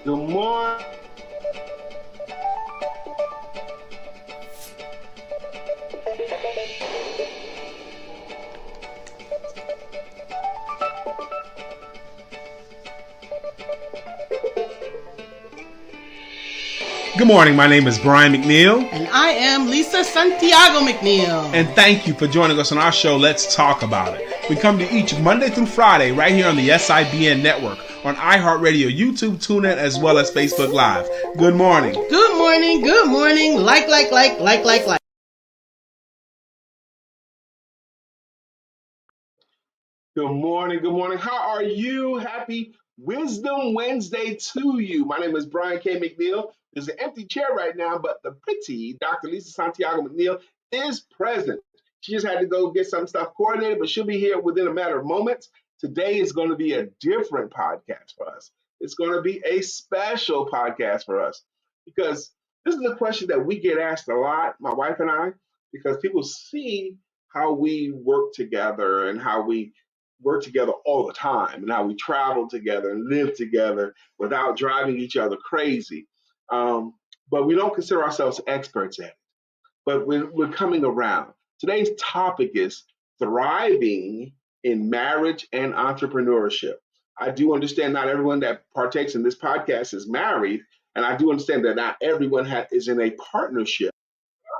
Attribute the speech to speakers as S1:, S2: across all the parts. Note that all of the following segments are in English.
S1: Good morning.
S2: Good morning. My name is Brian McNeill.
S3: And I am Lisa Santiago McNeill.
S2: And thank you for joining us on our show, Let's Talk About It. We come to you each Monday through Friday right here on the SIBN network, on iHeartRadio, YouTube, TuneIn, as well as Facebook Live. Good morning.
S3: Good morning. Good morning. Like.
S1: Good morning. Good morning. How are you? Happy Wisdom Wednesday to you. My name is Brian K. McNeill. There's an empty chair right now, but the pretty DrLisa Santiago McNeill is present. She just had to go get some stuff coordinated, but she'll be here within a matter of moments. Today is going to be a different podcast for us. It's going to be a special podcast for us because this is a question that we get asked a lot, my wife and I, because people see how we work together and how we work together all the time and how we travel together and live together without driving each other crazy. But we don't consider ourselves experts at it. But we're coming around. Today's topic is thriving in marriage and entrepreneurship. I do understand not everyone that partakes in this podcast is married, and I do understand that not everyone is in a partnership.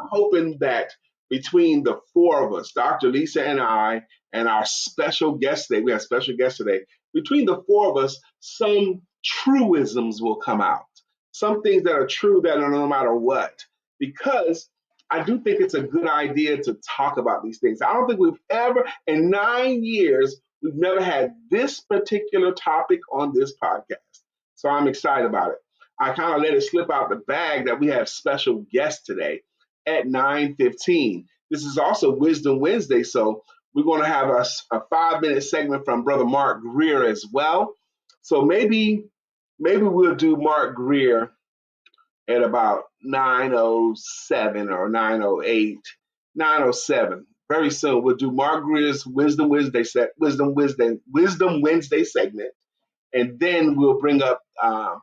S1: I'm hoping that between the four of us, DrLisa and I, and our special guest today, we have special guests today, between the four of us, some truisms will come out. Some things that are true that are no matter what. Because I do think it's a good idea to talk about these things. I don't think we've ever, in 9 years, we've never had this particular topic on this podcast. So I'm excited about it. I kind of let it slip out the bag that we have special guests today at 9:15. This is also Wisdom Wednesday, so we're going to have a 5-minute segment from Brother Mark Greer as well. So maybe we'll do Mark Greer at about 9:07 or 9:08, 9:07. Very soon we'll do Mark Greer's Wisdom Wednesday segment, and then we'll bring up our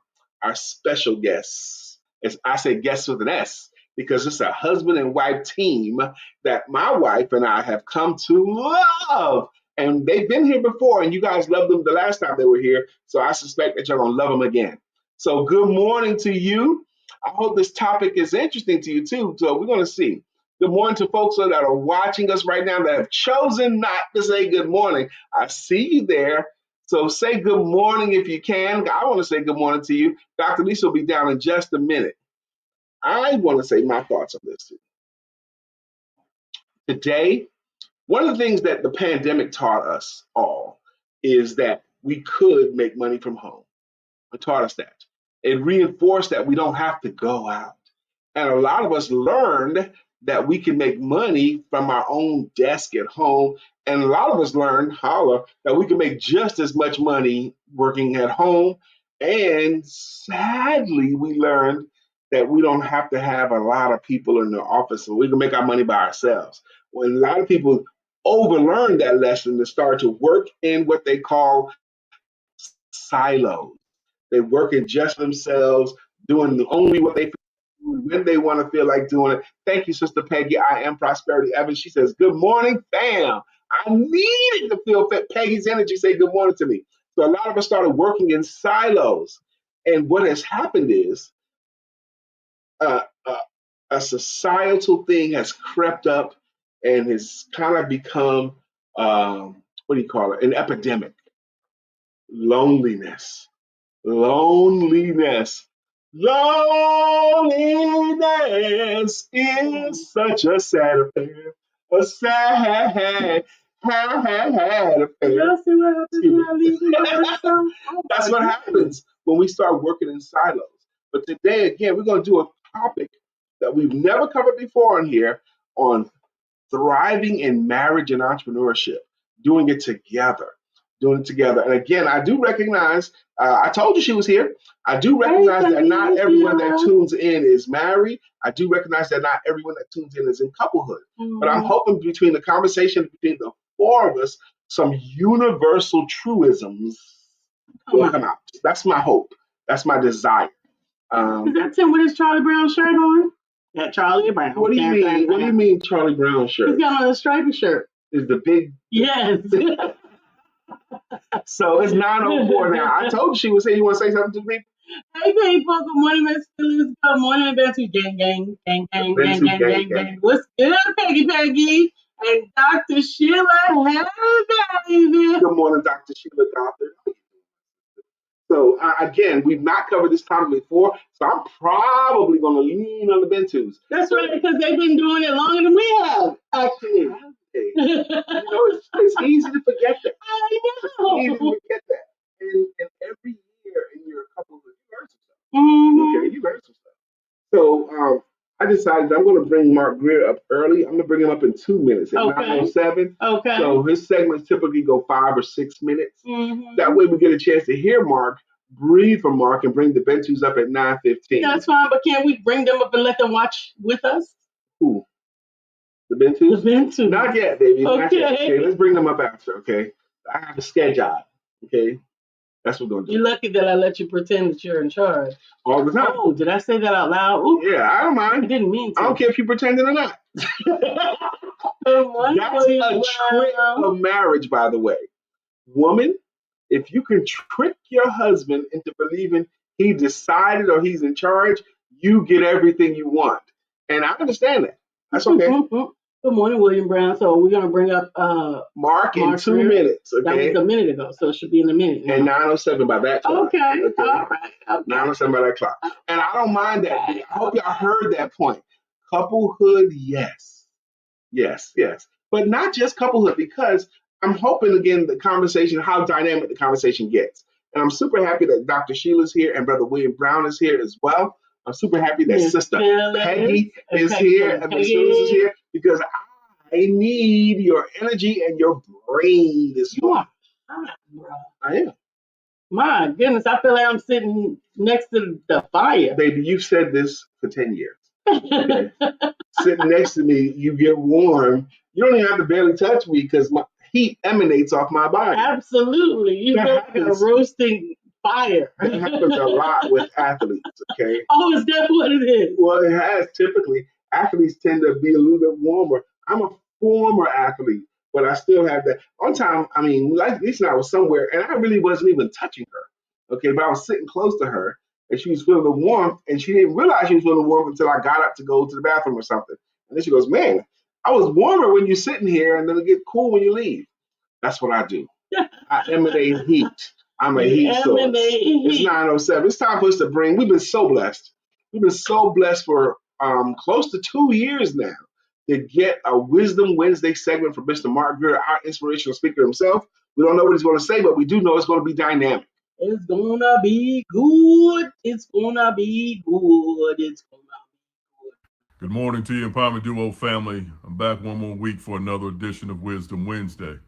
S1: special guests. I say guests with an S because it's a husband and wife team that my wife and I have come to love. And they've been here before, and you guys loved them the last time they were here. So I suspect that you're going to love them again. So good morning to you. I hope this topic is interesting to you too. So we're going to see. Good morning to folks that are watching us right now that have chosen not to say good morning. I see you there. So say good morning if you can. I want to say good morning to you. DrLisa will be down in just a minute. I want to say my thoughts on this too. Today, one of the things that the pandemic taught us all is that we could make money from home. It taught us that. It reinforced that we don't have to go out. And a lot of us learned that we can make money from our own desk at home. And a lot of us learned, that we can make just as much money working at home. And sadly, we learned that we don't have to have a lot of people in the office, so we can make our money by ourselves. When a lot of people overlearn that lesson and start to work in what they call silos. They work in just themselves, doing only what they feel when they want to feel like doing it. Thank you, Sister Peggy. I am Prosperity Evans. She says, good morning, fam. I needed to feel Peggy's energy say good morning to me. So a lot of us started working in silos. And what has happened is a societal thing has crept up and has kind of become, an epidemic. Loneliness. Loneliness is such a sad affair. A sad affair. That's what happens when we start working in silos. But today, again, we're going to do a topic that we've never covered before on here on thriving in marriage and entrepreneurship, doing it together. And again, I do recognize, I told you she was here. I do recognize that not everyone that tunes in is married. I do recognize that not everyone that tunes in is in couplehood. Mm-hmm. But I'm hoping between the conversation between the four of us, some universal truisms will come out. That's my hope. That's my desire.
S3: Is that Tim with his Charlie Brown shirt on? That Charlie Brown.
S1: What do you mean? What do you mean, Charlie Brown shirt?
S3: He's got on a stripy shirt.
S1: Is the big?
S3: Yes.
S1: So it's 9:04 now. I told you she was here. You want to say something to me?
S3: Hey people, good morning, Miss Phyllis. Good morning, Bentu gang. What's good, Peggy? And Dr. Sheila, hey baby.
S1: Good morning, Dr. Sheila, doctor. So again, we've not covered this topic before, so I'm probably going to lean on the Bentus.
S3: That's right, because they've been doing it longer than we have, actually.
S1: It's easy to forget that.
S3: I know.
S1: It's easy to forget that. And every year in your couple of years, you learn some stuff.
S3: Mm-hmm.
S1: Okay, you learn some stuff. So I decided I'm going to bring Mark Greer up early. I'm going to bring him up in 2 minutes at 9:07.
S3: Okay.
S1: So his segments typically go 5 or 6 minutes.
S3: Mm-hmm.
S1: That way we get a chance to hear Mark, breathe from Mark, and bring the Bentus up at 9:15.
S3: That's fine, but can't we bring them up and let them watch with us?
S1: Who? The Bentus?
S3: The Bentus.
S1: Not yet, baby.
S3: Okay.
S1: Not yet. Okay, let's bring them up after, okay? I have a schedule, okay? That's what we're going to do.
S3: You're lucky that I let you pretend that you're in charge.
S1: All the time.
S3: Oh, did I say that out loud? Ooh,
S1: yeah, I don't mind.
S3: I didn't mean to.
S1: I don't care if you're pretending or not. That's a trick of marriage, by the way. Woman, if you can trick your husband into believing he decided or he's in charge, you get everything you want. And I understand that. That's okay.
S3: Good morning, William Brown. So we're going to bring up
S1: Mark in 2 minutes. Okay.
S3: That was a minute ago, so it should be in a minute now.
S1: And 9:07 by that clock.
S3: Okay. All right. Okay.
S1: 9:07 by that clock. And I don't mind that. I hope y'all heard that point. Couplehood, yes. Yes. But not just couplehood, because I'm hoping, again, how dynamic the conversation gets. And I'm super happy that Dr. Sheila's here and Brother William Brown is here as well. I'm super happy that Sister Peggy is here and Miss Phyllis is here, because I need your energy and your brain this morning. I am.
S3: My goodness, I feel like I'm sitting next to the fire.
S1: Baby, you've said this for 10 years. Okay? Sitting next to me, you get warm. You don't even have to barely touch me because my heat emanates off my body.
S3: Absolutely. You feel like a roasting fire.
S1: That happens a lot with athletes, okay?
S3: Oh, is that what it is?
S1: Well, it has typically. Athletes tend to be a little bit warmer. I'm a former athlete, but I still have that. One time, like Lisa and I was somewhere, and I really wasn't even touching her, okay? But I was sitting close to her, and she was feeling the warmth, and she didn't realize she was feeling the warmth until I got up to go to the bathroom or something. And then she goes, man, I was warmer when you're sitting here, and then it get cool when you leave. That's what I do. I emanate heat. I'm a heat source. It's 9:07. It's time for us to we've been so blessed. We've been so blessed for close to 2 years now to get a Wisdom Wednesday segment from Mr. Mark Greer, our inspirational speaker himself. We don't know what he's going to say, but we do know it's going to be dynamic.
S3: It's going to be good. It's going to be good. It's going to be good.
S4: Good morning to you, Empowerment Duo family. I'm back one more week for another edition of Wisdom Wednesday.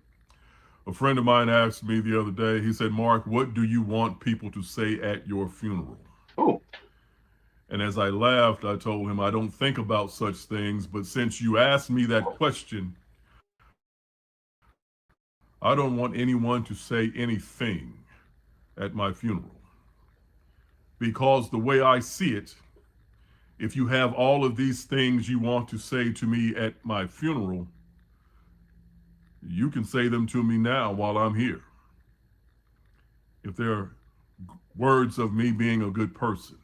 S4: A friend of mine asked me the other day, he said, Mark, what do you want people to say at your funeral?
S1: Oh.
S4: And as I laughed, I told him, I don't think about such things, but since you asked me that question, I don't want anyone to say anything at my funeral. Because the way I see it, if you have all of these things you want to say to me at my funeral, you can say them to me now while I'm here. If there are words of me being a good person,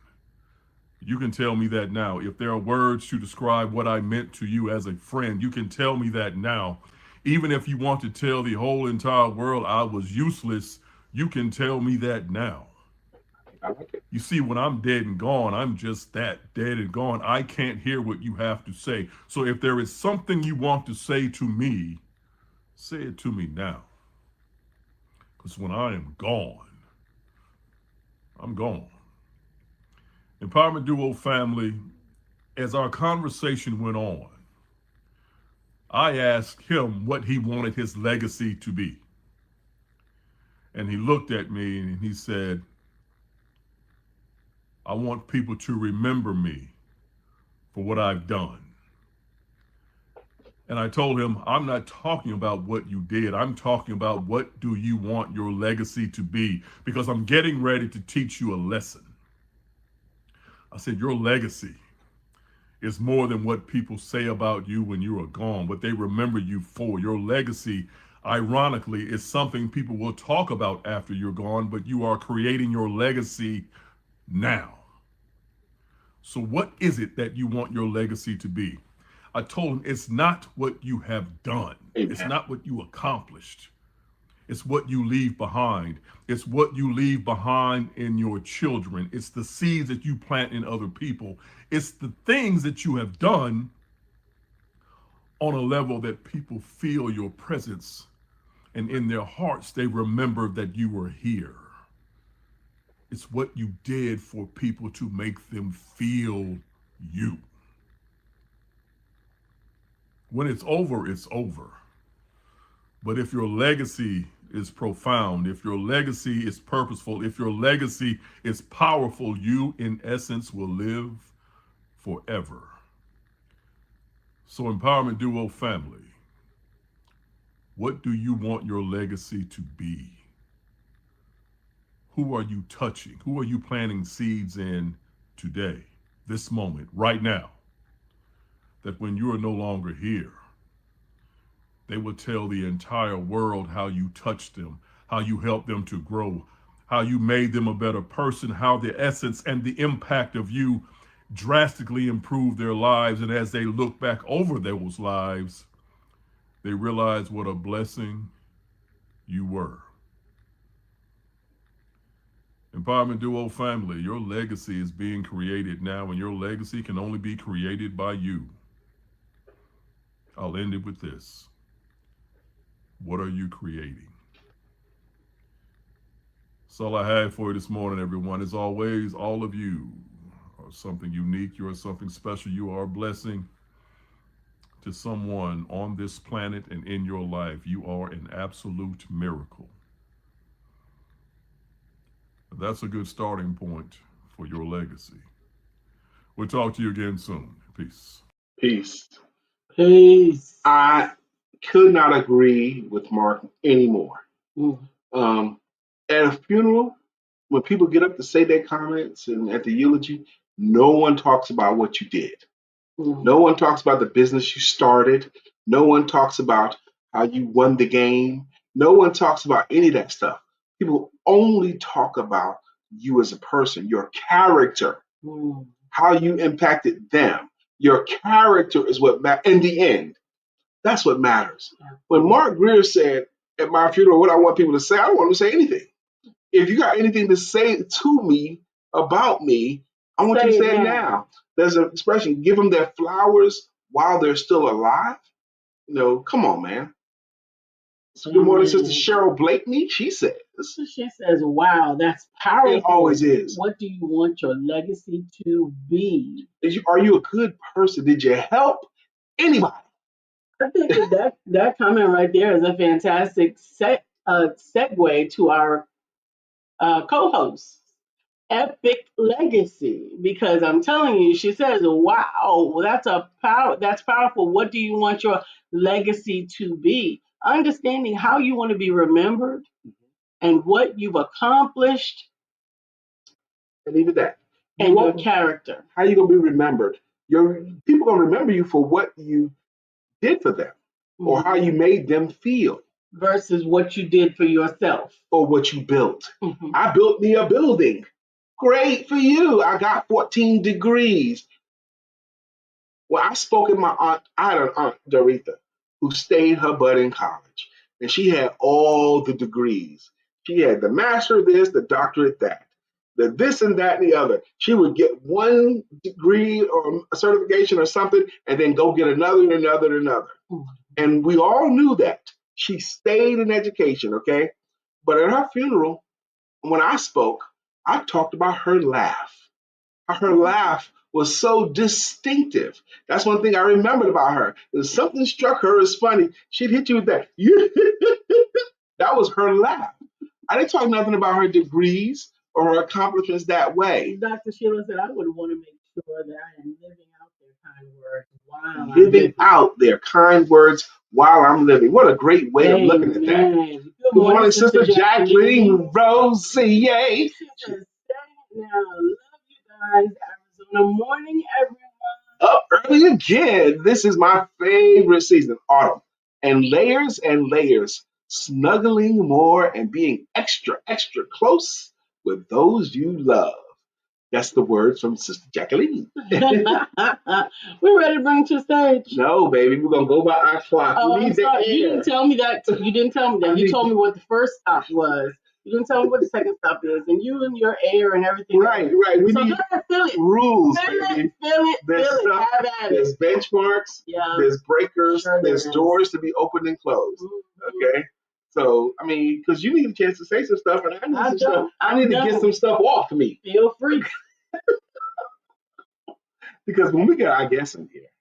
S4: you can tell me that now. If there are words to describe what I meant to you as a friend, you can tell me that now. Even if you want to tell the whole entire world I was useless, you can tell me that now. You see, when I'm dead and gone, I'm just that, dead and gone. I can't hear what you have to say. So if there is something you want to say to me, say it to me now. Because when I am gone, I'm gone. Empowerment Duo family, as our conversation went on, I asked him what he wanted his legacy to be. And he looked at me and he said, I want people to remember me for what I've done. And I told him, I'm not talking about what you did. I'm talking about what do you want your legacy to be? Because I'm getting ready to teach you a lesson. I said, your legacy is more than what people say about you when you are gone, what they remember you for. Your legacy, ironically, is something people will talk about after you're gone, but you are creating your legacy now. So what is it that you want your legacy to be? I told him it's not what you have done.
S1: Amen.
S4: It's not what you accomplished. It's what you leave behind. It's what you leave behind in your children. It's the seeds that you plant in other people. It's the things that you have done on a level that people feel your presence, and in their hearts they remember that you were here. It's what you did for people to make them feel you. When it's over, it's over. But if your legacy is profound, if your legacy is purposeful, if your legacy is powerful, you in essence will live forever. So Empowerment Duo family, what do you want your legacy to be? Who are you touching? Who are you planting seeds in today, this moment, right now? That when you are no longer here, they will tell the entire world how you touched them, how you helped them to grow, how you made them a better person, how the essence and the impact of you drastically improved their lives. And as they look back over those lives, they realize what a blessing you were. Empowerment Duo family, your legacy is being created now, and your legacy can only be created by you. I'll end it with this. What are you creating? That's all I have for you this morning, everyone. As always, all of you are something unique. You are something special. You are a blessing to someone on this planet and in your life. You are an absolute miracle. That's a good starting point for your legacy. We'll talk to you again soon. Peace.
S1: Peace.
S3: Peace.
S1: I could not agree with Mark anymore. At a funeral, when people get up to say their comments and at the eulogy, no one talks about what you did. No one talks about the business you started. No one talks about how you won the game. No one talks about any of that stuff. People only talk about you as a person, your character, how you impacted them. Your character is what matters. In the end, that's what matters. When Mark Greer said at my funeral, what I want people to say, I don't want them to say anything. If you got anything to say to me about me, I want you to say it now. There's an expression, give them their flowers while they're still alive. Come on, man. Good morning, Sister Cheryl Blakeney. She says,
S3: wow, that's powerful.
S1: It always is.
S3: What do you want your legacy to be?
S1: Are you a good person? Did you help anybody?
S3: I think that comment right there is a fantastic segue to our co-host, Epic Legacy, because I'm telling you, she says, wow, that's powerful. What do you want your legacy to be? Understanding how you want to be remembered and what you've accomplished.
S1: And even that.
S3: And your character.
S1: How you going to be remembered? People going to remember you for what you did for them or how you made them feel.
S3: Versus what you did for yourself.
S1: Or what you built. I built me a building. Great for you. I got 14 degrees. Well, I spoke in my aunt. I had an aunt, DrLisa, who stayed her butt in college. And she had all the degrees. She had the master of this, the doctorate that, the this and that and the other. She would get one degree or a certification or something and then go get another and another and another. And we all knew that. She stayed in education, okay? But at her funeral, when I spoke, I talked about her laugh. Her laugh was so distinctive. That's one thing I remembered about her. If something struck her as funny, she'd hit you with that. That was her laugh. I didn't talk nothing about her degrees or her accomplishments that way.
S3: Dr. Sheila said, I would want to make sure that I am living out their words while I'm
S1: Living out their kind words while I'm living. What a great way of looking at that.
S3: Amen.
S1: Good morning, Sister Jacqueline Rosier.
S3: She just said it now. Love you guys. Arizona morning, everyone.
S1: Up early again. This is my favorite season, autumn. And layers, snuggling more and being extra, extra close with those you love. That's the words from Sister Jacqueline.
S3: We're ready to bring it to the stage.
S1: No, baby, we're gonna go by our clock.
S3: Oh,
S1: We
S3: I'm
S1: need the
S3: sorry. You
S1: air.
S3: didn't tell me that. You didn't tell me that. You told me what the first stop was. You didn't tell me what the second stop is, and you and your air and everything.
S1: Right. We
S3: So
S1: need
S3: go ahead, feel it.
S1: rules,
S3: Feel
S1: baby.
S3: it. Feel it.
S1: There's
S3: Feel it.
S1: stuff,
S3: Have at it.
S1: there's benchmarks,
S3: Yeah.
S1: there's breakers,
S3: Sure
S1: there's
S3: there is.
S1: doors to be opened and closed.
S3: Mhm.
S1: Okay? So, I mean, because you need a chance to say some stuff, and I need some stuff. I need to
S3: know.
S1: get some stuff off me.
S3: Feel free.
S1: Because when we get our guests in here,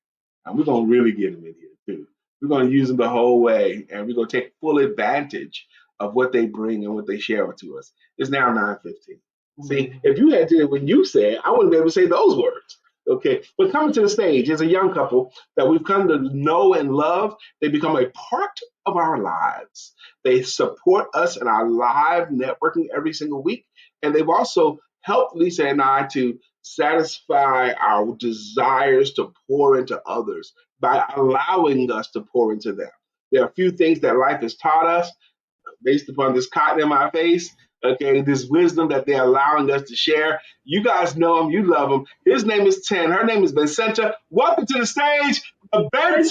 S1: and we're going to really get them in here too. We're going to use them the whole way, and we're going to take full advantage of what they bring and what they share to us. It's now 9:15. See, if you had to, when you said, I wouldn't be able to say those words. Okay, but coming to the stage is a young couple that we've come to know and love. They become a part of our lives. They support us in our live networking every single week, and they've also helped Lisa and I to satisfy our desires to pour into others by allowing us to pour into them. There are a few things that life has taught us based upon this cotton in my face, okay, this wisdom that they're allowing us to share. You guys know him, you love him. His name is Ten. Her name is Vincenta. Welcome to the stage, the Bentus.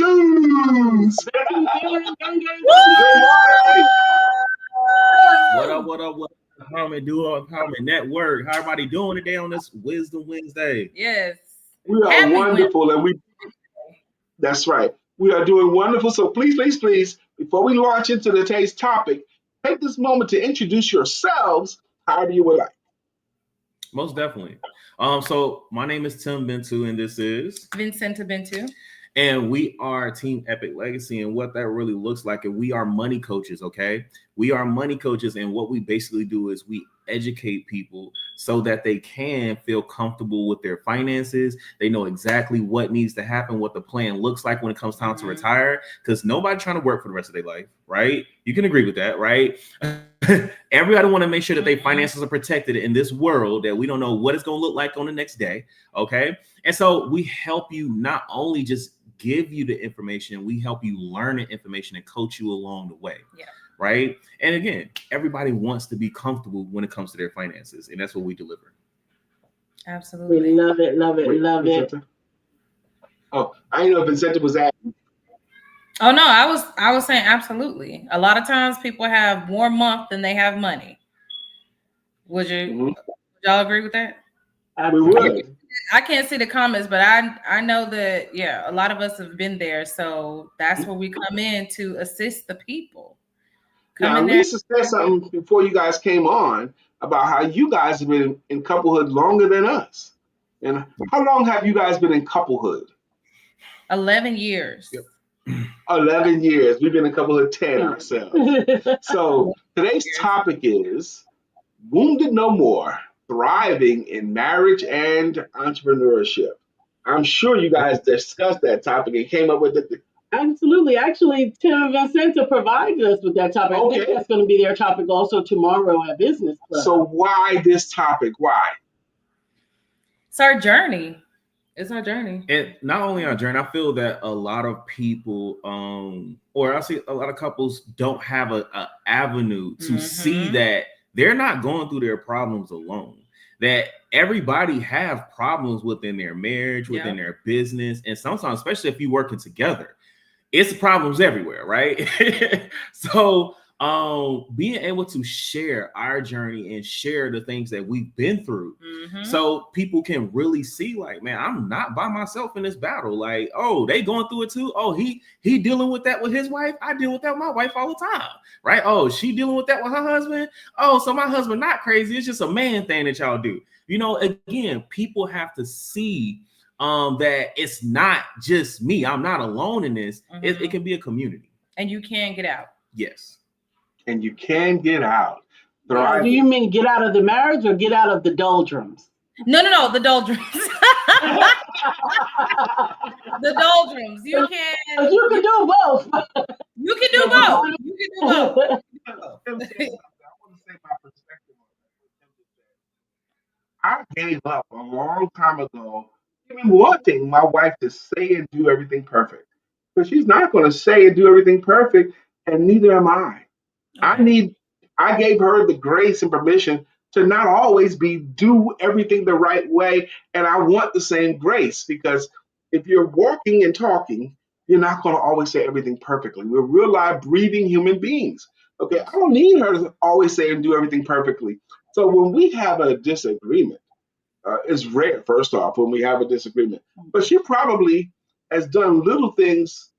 S5: What up, what up, what up? Empowerment Duo, Empowerment Network. How everybody doing today on this Wisdom Wednesday?
S6: Yes.
S1: We are
S6: Happy
S1: wonderful, and that's right. We are doing wonderful. So please, before we launch into today's topic, take this moment to introduce yourselves however you would like.
S5: Most definitely. So my name is Tim Bentu, and this is
S6: Vincenta Bentu.
S5: And we are Team Epic Legacy, and what that really looks like, and we are money coaches, okay? We are money coaches, and what we basically do is we educate people so that they can feel comfortable with their finances. They know exactly what needs to happen, what the plan looks like when it comes time to retire, because nobody's trying to work for the rest of their life, right? You can agree with that, right? Everybody want to make sure that their finances are protected in this world that we don't know what it's going to look like on the next day, okay? And so we help you not only just give you the information, we help you learn the information and coach you along the way.
S6: Yeah.
S5: Right. And again, everybody wants to be comfortable when it comes to their finances, and that's what we deliver.
S6: Absolutely.
S3: We love it.
S1: Vincenta? Oh, I didn't know if Vincenta was at.
S6: Oh no, I was saying absolutely. A lot of times people have more month than they have money. Would y'all agree with that?
S1: We would.
S6: I can't see the comments, but I know that a lot of us have been there. So that's where we come in to assist the people.
S1: Now, Lisa said something before you guys came on about how you guys have been in couplehood longer than us. And how long have you guys been in couplehood?
S6: 11 years.
S5: Yep.
S1: 11 years. We've been in couplehood 10 ourselves. So today's topic is Wounded No More, Thriving in Marriage and Entrepreneurship. I'm sure you guys discussed that topic and came up with it.
S3: Absolutely. Actually, Tim and Vincenta provided us with that topic.
S1: Okay.
S3: I think that's going to be their topic also tomorrow at Business Club.
S1: So why this topic? Why?
S6: It's our journey. It's our journey.
S5: And not only our journey, I feel that a lot of people, or I see a lot of couples don't have an avenue to see that they're not going through their problems alone. That everybody have problems within their marriage, within their business, and sometimes, especially if you're working together, it's problems everywhere, right? So being able to share our journey and share the things that we've been through, so people can really see, like, man, I'm not by myself in this battle. Like, oh, they going through it too. Oh, he dealing with that with his wife. I deal with that with my wife all the time, right? Oh, she dealing with that with her husband. Oh, so my husband not crazy. It's just a man thing that y'all do. You know, again, people have to see that it's not just me. I'm not alone in this. It can be a community.
S6: And you can get out.
S5: Yes.
S1: And you can get out.
S3: Do you mean get out of the marriage or get out of the doldrums?
S6: No, the doldrums. The doldrums. You can
S3: do both.
S6: You can do both. You can do both.
S1: I want to say my perspective on that. I gave up a long time ago, even wanting my wife to say and do everything perfect. But she's not going to say and do everything perfect, and neither am I. I gave her the grace and permission to not always do everything the right way, and I want the same grace because if you're walking and talking, you're not going to always say everything perfectly. We're real live, breathing human beings. Okay, I don't need her to always say and do everything perfectly. So when we have a disagreement, it's rare, first off, when we have a disagreement. But she probably has done little things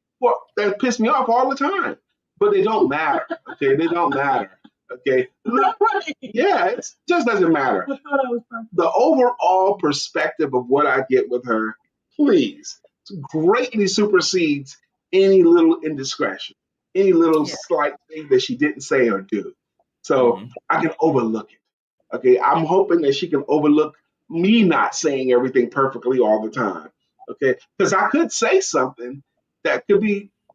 S1: that piss me off all the time, but they don't matter. Okay, they don't matter. Okay, yeah, it just doesn't matter. The overall perspective of what I get with her, please, greatly supersedes any little indiscretion, any little slight thing that she didn't say or do. So I can overlook it. Okay, I'm hoping that she can overlook me not saying everything perfectly all the time. Okay, because I could say something that could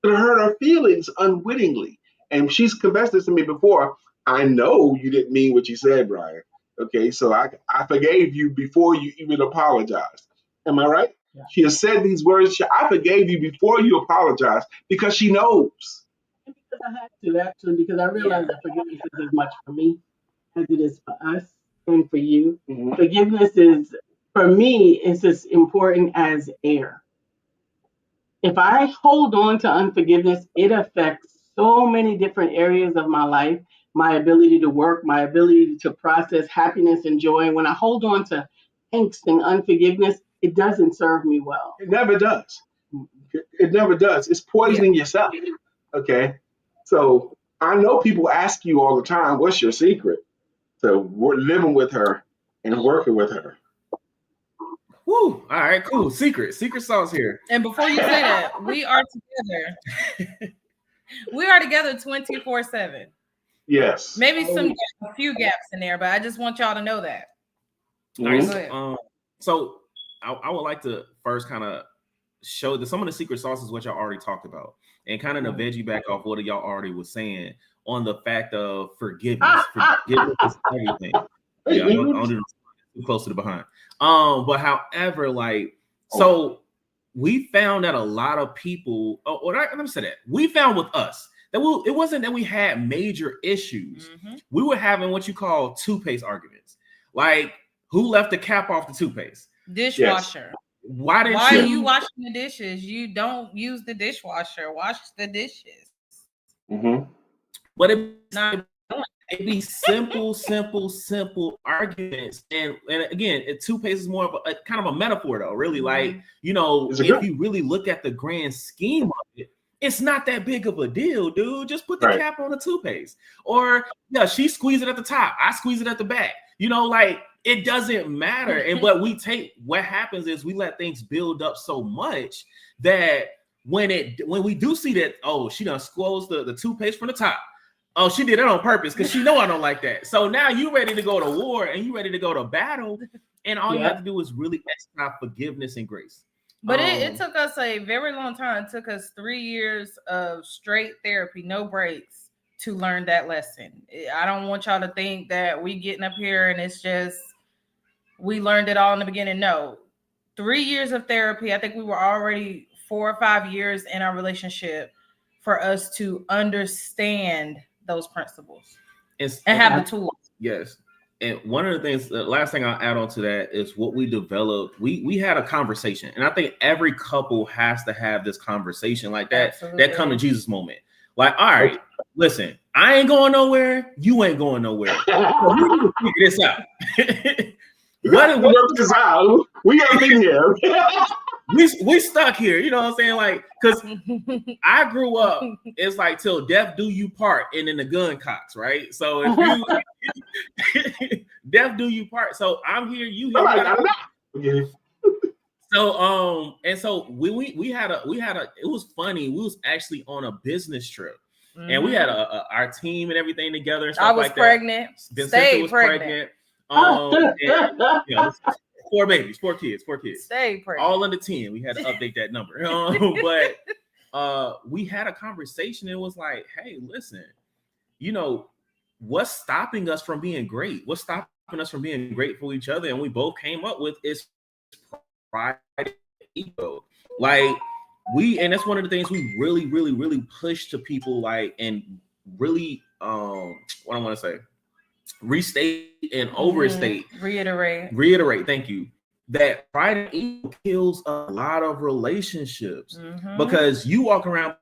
S1: hurt her feelings unwittingly, and she's confessed this to me before. I know you didn't mean what you said, Brian. Okay, so I forgave you before you even apologized. Am I right? Yeah. She has said these words. I forgave you before you apologized because she knows.
S3: And because I had to, actually, because I realized that forgiveness is as much for me as it is for us and for you. Mm-hmm. Forgiveness is, for me, it's as important as air. If I hold on to unforgiveness, it affects so many different areas of my life, my ability to work, my ability to process happiness and joy. When I hold on to angst and unforgiveness, it doesn't serve me well.
S1: It never does. It never does. It's poisoning yourself. Okay. So I know people ask you all the time, what's your secret to living with her and working with her?
S5: Woo! All right, cool. Secret sauce here.
S6: And before you say that, we are together. We are together 24/7.
S1: Yes.
S6: Maybe a few gaps in there, but I just want y'all to know that.
S5: All right. So I would like to first kind of show that some of the secret sauces what y'all already talked about, and kind of the veggie back off what y'all already was saying on the fact of forgiveness. Forgiveness is everything. Yeah, I don't do too close to the behind. But however, so we found that a lot of people, let me say that we found with us that it wasn't that we had major issues. Mm-hmm. We were having what you call toothpaste arguments. Like, who left the cap off the toothpaste?
S6: Dishwasher.
S5: Yes. Why
S6: are you washing the dishes? You don't use the dishwasher. Wash the dishes.
S1: Mm-hmm.
S5: But it'd be simple arguments. And again, toothpaste is more of a kind of a metaphor, though. Really, like, if you really look at the grand scheme of it, it's not that big of a deal, dude. Just put the cap on the toothpaste. Or she squeeze it at the top, I squeeze it at the back. It doesn't matter. And but what happens is we let things build up so much that when we do see that, she done squoze the toothpaste from the top. Oh, she did it on purpose because she know I don't like that. So now you ready to go to war and you ready to go to battle, and all you have to do is really exercise forgiveness and grace.
S6: But it took us a very long time. It took us 3 years of straight therapy, no breaks, to learn that lesson. I don't want y'all to think that we getting up here and it's just we learned it all in the beginning. No, 3 years of therapy. I think we were already 4 or 5 years in our relationship for us to understand those principles and have the tools.
S5: Yes. And one of the things, the last thing I'll add on to that is what we developed. We had a conversation, and I think every couple has to have this conversation like that. Absolutely. That come to Jesus moment. Like, all right, listen, I ain't going nowhere. You ain't going nowhere. So we need to figure this out.
S1: Work this out. We gotta be here.
S5: we stuck here, you know what I'm saying? Like, because I grew up, it's like till death do you part, and then the gun cocks, right? So if you death do you part, so I'm here, you here. So and so we had a it was funny. We was actually on a business trip, and we had our team and everything together. And stuff
S6: I was
S5: like
S6: pregnant.
S5: That. Stayed was pregnant. 4 babies, 4 kids.
S6: Stay pregnant.
S5: All under 10. We had to update that number. But we had a conversation. It was like, hey, listen, what's stopping us from being great? What's stopping us from being great for each other? And we both came up with is pride and ego. And that's one of the things we really, really, really push to people, and really, what I want to say, restate and overstate, reiterate. Thank you. That pride and ego kills a lot of relationships because you walk around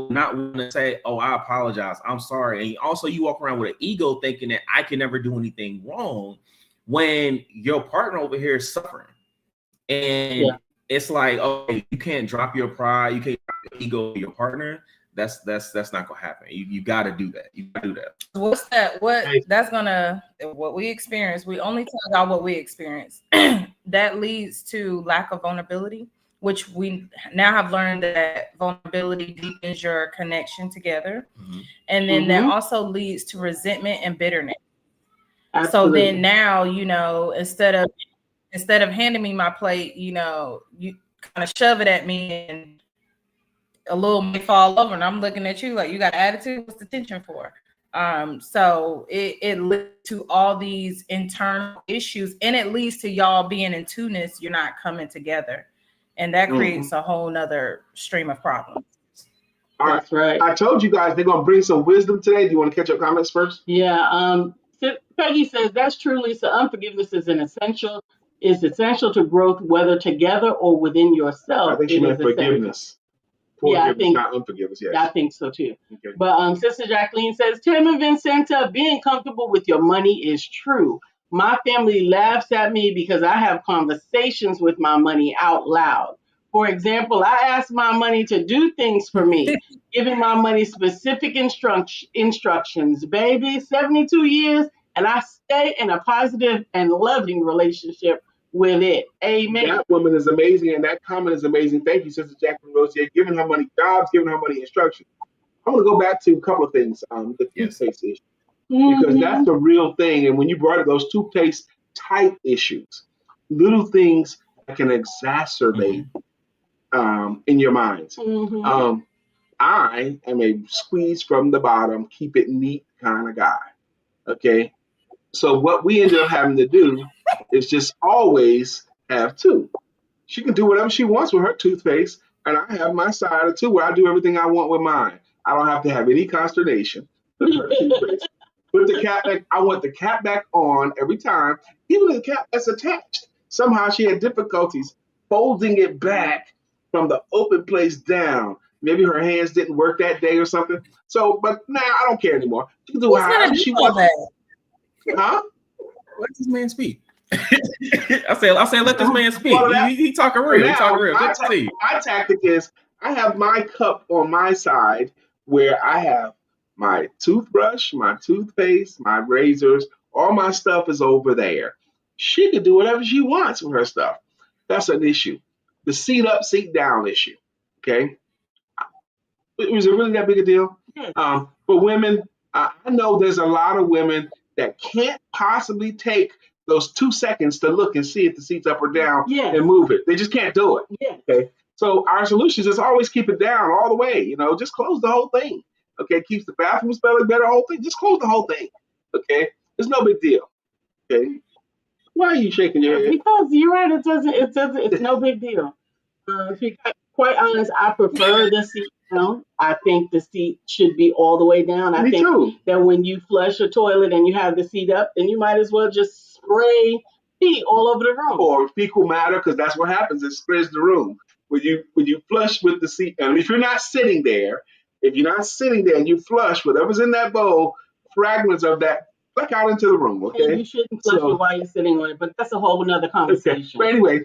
S5: not wanting to say, "Oh, I apologize, I'm sorry," and also you walk around with an ego thinking that I can never do anything wrong when your partner over here is suffering, and it's like, okay, you can't drop your pride, you can't drop your ego to your partner. That's not gonna happen. You got to do that. You got to do that.
S6: What's that? What we experience. We only tell y'all what we experience. That leads to lack of vulnerability, which we now have learned that vulnerability deepens your connection together, and then that also leads to resentment and bitterness. Absolutely. So then now, instead of handing me my plate, you kind of shove it at me and a little may fall over, and I'm looking at you like, you got attitude. What's the tension for? So it leads to all these internal issues, and it leads to y'all being in two-ness. You're not coming together, and that creates a whole nother stream of problems.
S1: All right. That's right. I told you guys they're gonna bring some wisdom today. Do you want to catch up comments first?
S3: Yeah. Peggy says that's true, Lisa. Unforgiveness is essential to growth, whether together or within yourself.
S1: I think she meant forgiveness.
S3: I think
S1: not unforgiveness. Yes,
S3: I think so too. Okay. But Sister Jacqueline says, Tim and Vincenta, being comfortable with your money is true. My family laughs at me because I have conversations with my money out loud. For example, I ask my money to do things for me, giving my money specific instructions. Baby, 72 years, and I stay in a positive and loving relationship with it. Amen.
S1: That woman is amazing, and that comment is amazing. Thank you, Sister Jacqueline Rosier, giving her money jobs, giving her money instructions. I'm going to go back to a couple of things. The toothpaste issue, because that's the real thing. And when you brought up those toothpaste type issues, little things that can exacerbate in your minds. I am a squeeze from the bottom, keep it neat kind of guy. Okay. So what we ended up having to do is just always have two. She can do whatever she wants with her toothpaste, and I have my side of two where I do everything I want with mine. I don't have to have any consternation with her toothpaste. Put the cap back. I want the cap back on every time, even the cap that's attached. Somehow she had difficulties folding it back from the open place down. Maybe her hands didn't work that day or something. So, but now I don't care anymore. She can do however she wants. Huh?
S5: Let this man speak. I say, let this man speak. He talking real. He talking real.
S1: My tactic is I have my cup on my side where I have my toothbrush, my toothpaste, my razors, all my stuff is over there. She can do whatever she wants with her stuff. That's an issue. The seat up, seat down issue. Okay. Was it really that big a deal? For women, I know there's a lot of women that can't possibly take those 2 seconds to look and see if the seat's up or down and move it. They just can't do it. Okay. So our solution is always keep it down all the way. Just close the whole thing. Okay. Keeps the bathroom smelling better, whole thing. Just close the whole thing. Okay. It's no big deal. Okay. Why are you shaking your head?
S3: Because you're right. It's no big deal. To be quite honest, I prefer the seat down. I think the seat should be all the way down. I think that when you flush a toilet and you have the seat up, then you might as well just spray pee all over the room.
S1: Or fecal matter, because that's what happens. It spreads the room. When you flush with the seat, and if you're not sitting there and you flush whatever's in that bowl, fragments of that back out into the room. Okay.
S3: And you shouldn't flush it while you're sitting on it, but that's a whole nother conversation.
S1: Okay. But anyway,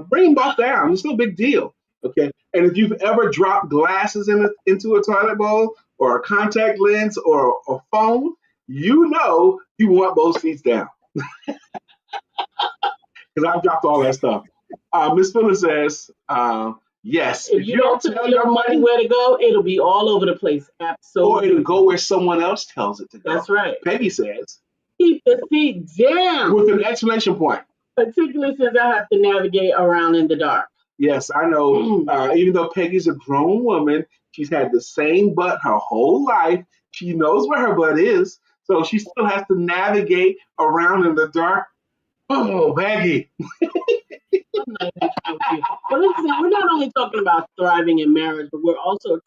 S1: bring them both down. It's no big deal. Okay. And if you've ever dropped glasses into a toilet bowl or a contact lens or a phone, you want both seats down. Because I've dropped all that stuff. Miss Phyllis says, yes.
S3: If you don't tell your money where to go, it'll be all over the place. Absolutely.
S1: Or it'll go where someone else tells it to go.
S3: That's right.
S1: Peggy says,
S3: keep the seat down.
S1: With an exclamation point.
S3: particularly since I have to navigate around in the dark.
S1: Yes, I know. Even though Peggy's a grown woman, she's had the same butt her whole life. She knows where her butt is, so she still has to navigate around in the dark. Oh, Peggy.
S3: I'm not even trying with you. But listen, we're not only talking about thriving in marriage, but we're also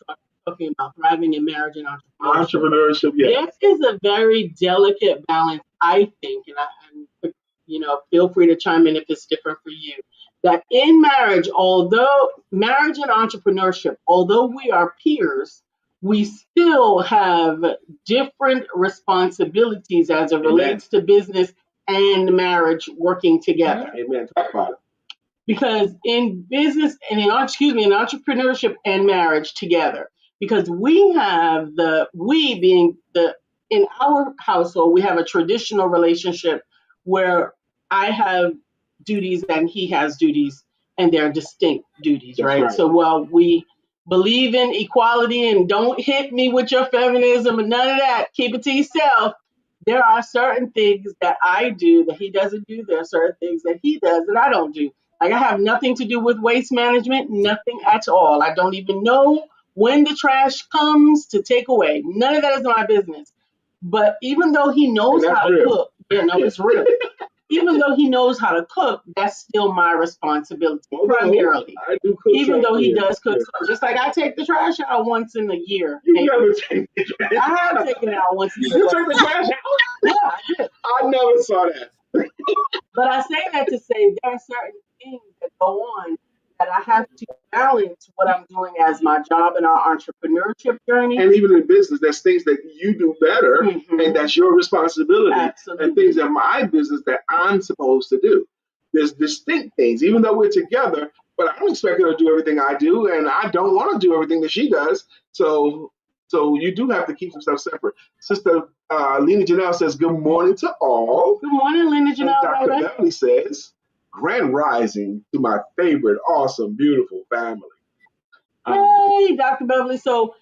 S3: talking about thriving in marriage and entrepreneurship.
S1: Entrepreneurship, yes.
S3: There is a very delicate balance, I think, and feel free to chime in if it's different for you. That in marriage, marriage and entrepreneurship, although we are peers, we still have different responsibilities as it relates to business and marriage working together.
S1: Amen. Talk about it.
S3: Because in business and in entrepreneurship and marriage together, because we being in our household, we have a traditional relationship where I have duties and he has duties, and they're distinct duties, right? So while we believe in equality and don't hit me with your feminism and none of that, keep it to yourself, there are certain things that I do that he doesn't do. There are certain things that he does that I don't do. Like I have nothing to do with waste management, nothing at all. I don't even know when the trash comes to take away. None of that is my business. But even though he knows how to cook, it's real. Even though he knows how to cook, that's still my responsibility primarily.
S1: I do cook.
S3: Even though he does cook, just like I take the trash out once in a year.
S1: You never take the trash out.
S3: I have taken it out once a year.
S1: You took the trash out?
S3: Yeah, I did.
S1: I never saw that.
S3: But I say that to say there are certain things that go on that I have to balance what I'm doing as my job in our entrepreneurship journey.
S1: And even in business, there's things that you do better, and that's your responsibility.
S3: Absolutely.
S1: And things in my business that I'm supposed to do. There's distinct things, even though we're together, but I don't expect her to do everything I do, and I don't want to do everything that she does. So you do have to keep some stuff separate. Sister Lena Janelle says, good morning to all.
S3: Good morning, Lena Janelle.
S1: And Dr. Beverly says, grand rising to my favorite, awesome, beautiful family.
S3: Hey, Dr. Beverly. So,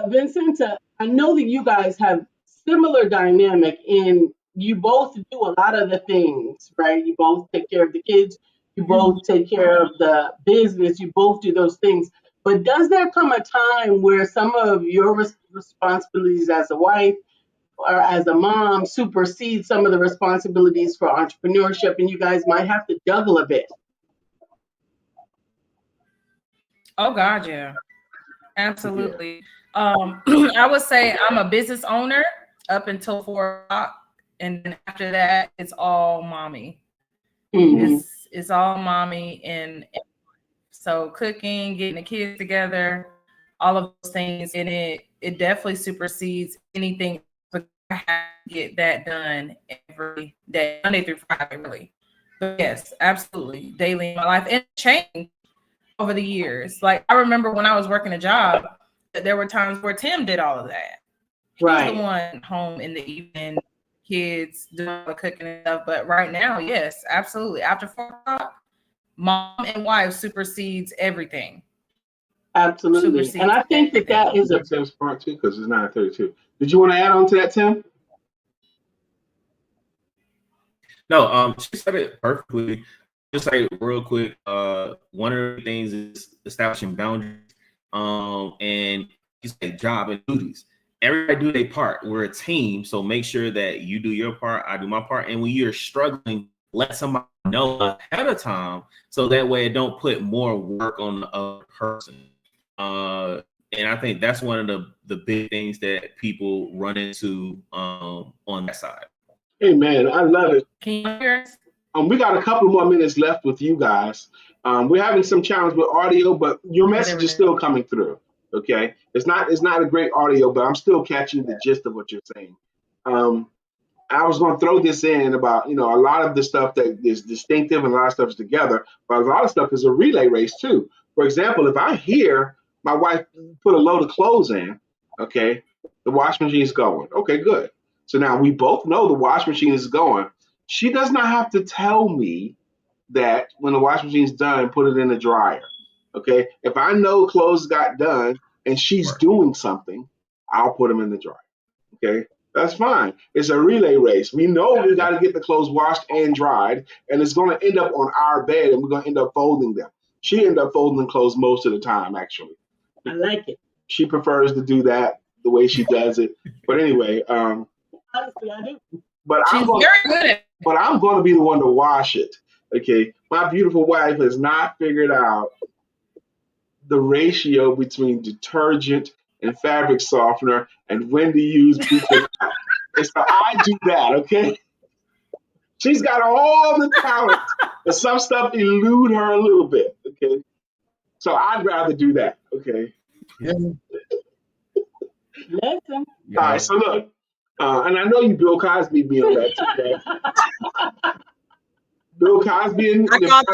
S3: Vincent, I know that you guys have similar dynamic in you both do a lot of the things, right? You both take care of the kids. You both take care of the business. You both do those things. But does there come a time where some of your responsibilities as a wife or as a mom supersede some of the responsibilities for entrepreneurship, and you guys might have to juggle a bit?
S6: Oh God, yeah, absolutely. I would say I'm a business owner up until 4 o'clock, and then after that, it's all mommy. It's all mommy, and so cooking, getting the kids together, all of those things, and it definitely supersedes anything. But I have to get that done every day, Monday through Friday, really. But yes, absolutely, daily in my life, and change over the years. Like I remember when I was working a job, that there were times where Tim did all of that.
S3: Right.
S6: He's the one home in the evening, kids doing all the cooking and stuff. But right now, yes, absolutely. After 4 o'clock, mom and wife supersedes everything.
S3: Absolutely.
S6: Supersedes
S3: and I think that is a
S1: Tim's part two because it's 9:32. Did you want to add on to that, Tim?
S5: No, she said it perfectly. Just say real quick, one of the things is establishing boundaries, and you say job and duties. Everybody do their part. We're a team, so make sure that you do your part, I do my part, and when you're struggling, let somebody know ahead of time, so that way it don't put more work on the other person. And I think that's one of the big things that people run into on that side.
S1: Hey man, I love it.
S6: Can you hear us?
S1: We got a couple more minutes left with you guys. We're having some challenge with audio, but your message is still coming through. Okay, it's not a great audio, but I'm still catching the gist of what you're saying. I was going to throw this in about a lot of the stuff that is distinctive and a lot of stuff is together, but a lot of stuff is a relay race too. For example, if I hear my wife put a load of clothes in, okay, the wash machine is going. Okay, good. So now we both know the wash machine is going. She does not have to tell me that when the wash machine is done, put it in the dryer. Okay. If I know clothes got done and she's doing something, I'll put them in the dryer. Okay. That's fine. It's a relay race. We know we got to get the clothes washed and dried, and it's going to end up on our bed, and we're going to end up folding them. She ended up folding clothes most of the time, actually.
S3: I like it.
S1: She prefers to do that the way she does it. But anyway,
S3: Honestly, I do.
S1: but
S6: She's
S1: I'm going,
S6: very good at
S1: but I'm going to be the one to wash it. Okay, my beautiful wife has not figured out the ratio between detergent and fabric softener and when to use bleach. And so I do that. Okay. She's got all the talent, but some stuff elude her a little bit. Okay. So I'd rather do that. Okay.
S5: Yeah.
S3: Listen.
S1: All right. So look, and I know you Bill Cosby me on that too, right? Bill Cosby and
S6: I got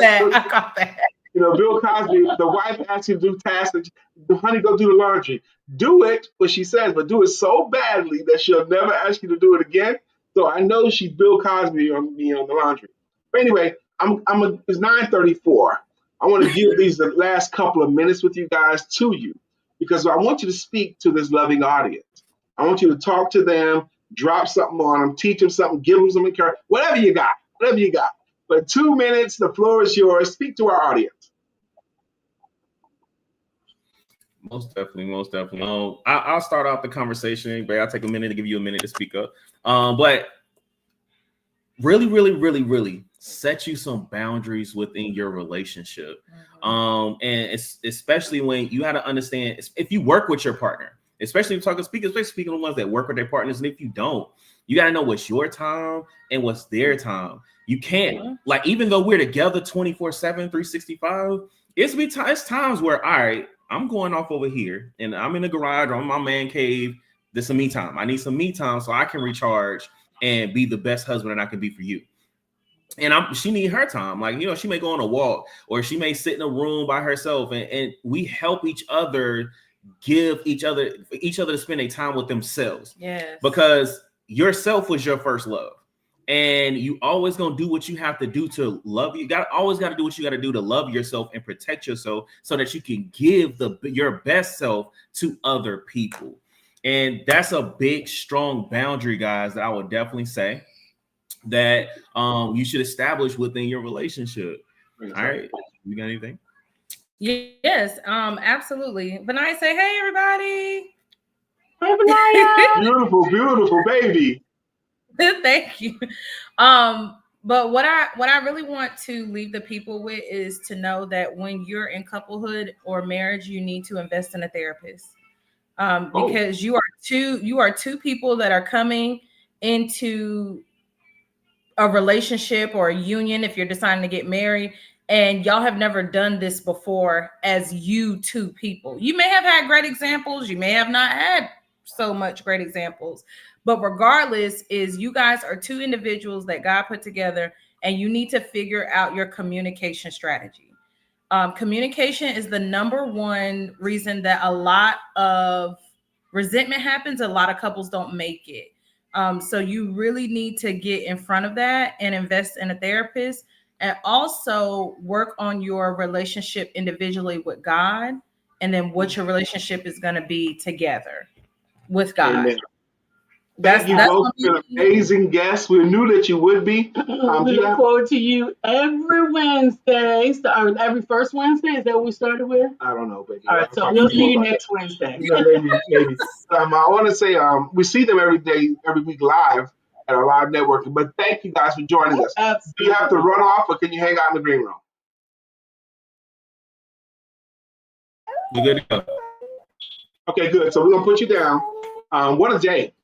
S6: that.
S1: You know, Bill Cosby, the wife asks you to do tasks, honey, go do the laundry. Do it, what she says, but do it so badly that she'll never ask you to do it again. So I know she's Bill Cosby on me on the laundry. But anyway, it's 9:34. I want to give these the last couple of minutes with you guys to you because I want you to speak to this loving audience. I want you to talk to them, drop something on them, teach them something, give them some encouragement, whatever you got. But 2 minutes, the floor is yours. Speak to our audience.
S5: Most definitely. I'll start off the conversation, but I'll take a minute to give you a minute to speak up. But really set you some boundaries within your relationship. And it's especially when you have to understand if you work with your partner, especially speaking of the ones that work with their partners, and if you don't, you got to know what's your time and what's their time. You can't, like, even though we're together 24/7, 365, it's times where, all right, I'm going off over here and I'm in the garage or I'm in my man cave. There's some me time. I need some me time so I can recharge and be the best husband that I can be for you. And she need her time. Like, you know, she may go on a walk or she may sit in a room by herself and we help each other, give each other to spend a time with themselves.
S6: Yes.
S5: Because yourself was your first love. And you always gonna do what you have to do to love you. Always got to do what you got to do to love yourself and protect yourself so that you can give your best self to other people. And that's a big, strong boundary, guys, that I would definitely say that you should establish within your relationship. All right, you got anything?
S6: Yes, absolutely. Benaya, say hey, everybody.
S3: Hey, Benaya.
S1: Beautiful baby.
S6: Thank you. But what I really want to leave the people with is to know that when you're in couplehood or marriage, you need to invest in a therapist. Because you are two people that are coming into a relationship or a union if you're deciding to get married, and y'all have never done this before as you two people. You may have had great examples, you may have not had so much great examples, but regardless, is you guys are two individuals that God put together, and you need to figure out your communication strategy. Communication is the number one reason that a lot of resentment happens. A lot of couples don't make it. So you really need to get in front of that and invest in a therapist, and also work on your relationship individually with God, and then what your relationship is going to be together with God.
S1: Amen. Thank you both for an amazing guests. We knew that you would be.
S3: We look forward to you every Wednesday, or every first Wednesday. Is that what we started with?
S1: I don't know, baby.
S3: All right, so we'll see you next Wednesday.
S1: Maybe. I want to say we see them every week live at our live networking. But thank you guys for joining us.
S3: Absolutely.
S1: Do you have to run off, or can you hang out in the green room?
S5: You good to go.
S1: Okay, good. So we're gonna put you down. What a day!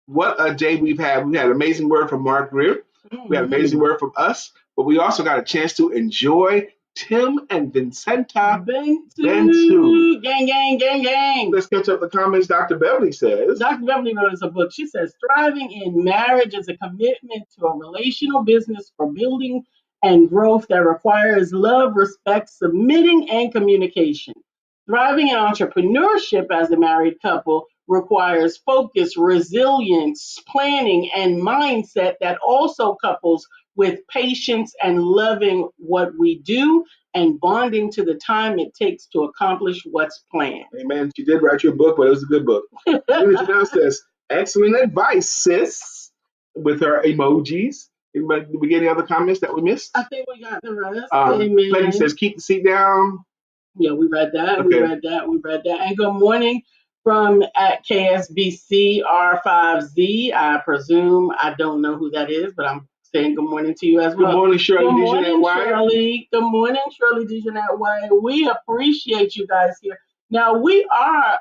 S1: What a day we've had. We had an amazing word from Mark Greer. We had an amazing word from us, but we also got a chance to enjoy Tim and Vincenta.
S3: Bentu. Gang.
S1: Let's catch up the comments. Dr. Beverly says.
S3: Dr. Beverly wrote us a book. She says, thriving in marriage is a commitment to a relational business for building and growth that requires love, respect, submitting, and communication. Thriving in entrepreneurship as a married couple requires focus, resilience, planning, and mindset that also couples with patience and loving what we do and bonding to the time it takes to accomplish what's planned.
S1: Amen. She did write you a book, but it was a good book. Janelle says, Excellent advice, sis. With her emojis. Anybody, did we get any other comments that we missed?
S3: I think we got the rest. Amen.
S1: Peggy says, keep the seat down.
S3: Yeah, we read that.
S1: Okay.
S3: We read that. And good morning from at KSBC R5Z. I presume I don't know who that is, but I'm saying good morning to you as well.
S1: Good morning, Shirley.
S3: Good morning, Shirley. Good morning, Shirley Dijonette White. We appreciate you guys here. Now we are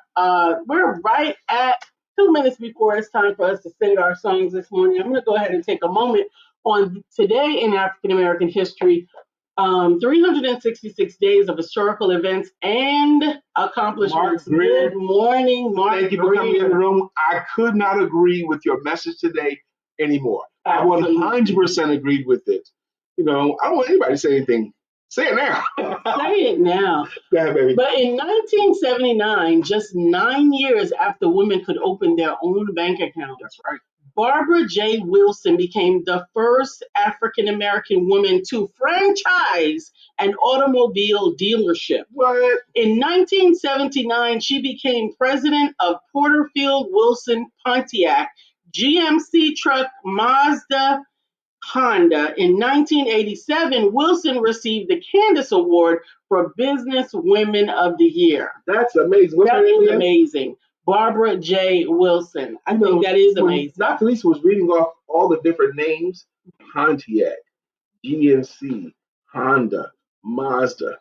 S3: we're right at 2 minutes before it's time for us to sing our songs this morning. I'm going to go ahead and take a moment on today in African American history. 366 days of historical events and accomplishments. Good morning, Mark.
S1: Thank you for coming in the room. I could not agree with your message today anymore. Absolutely. I 100% agreed with it. You know, I don't want anybody to say anything. Say it now.
S3: Say it now.
S1: Go ahead, baby.
S3: But in 1979, just 9 years after women could open their own bank account,
S1: that's right,
S3: Barbara J. Wilson became the first African-American woman to franchise an automobile dealership.
S1: What?
S3: In 1979, she became president of Porterfield Wilson Pontiac, GMC Truck, Mazda, Honda. In 1987, Wilson received the Candace Award for Business Women of the Year.
S1: That's amazing. What's
S3: that is amazing. Barbara J. Wilson. I think that is amazing.
S1: Dr. Lisa was reading off all the different names: Pontiac, GMC, Honda, Mazda.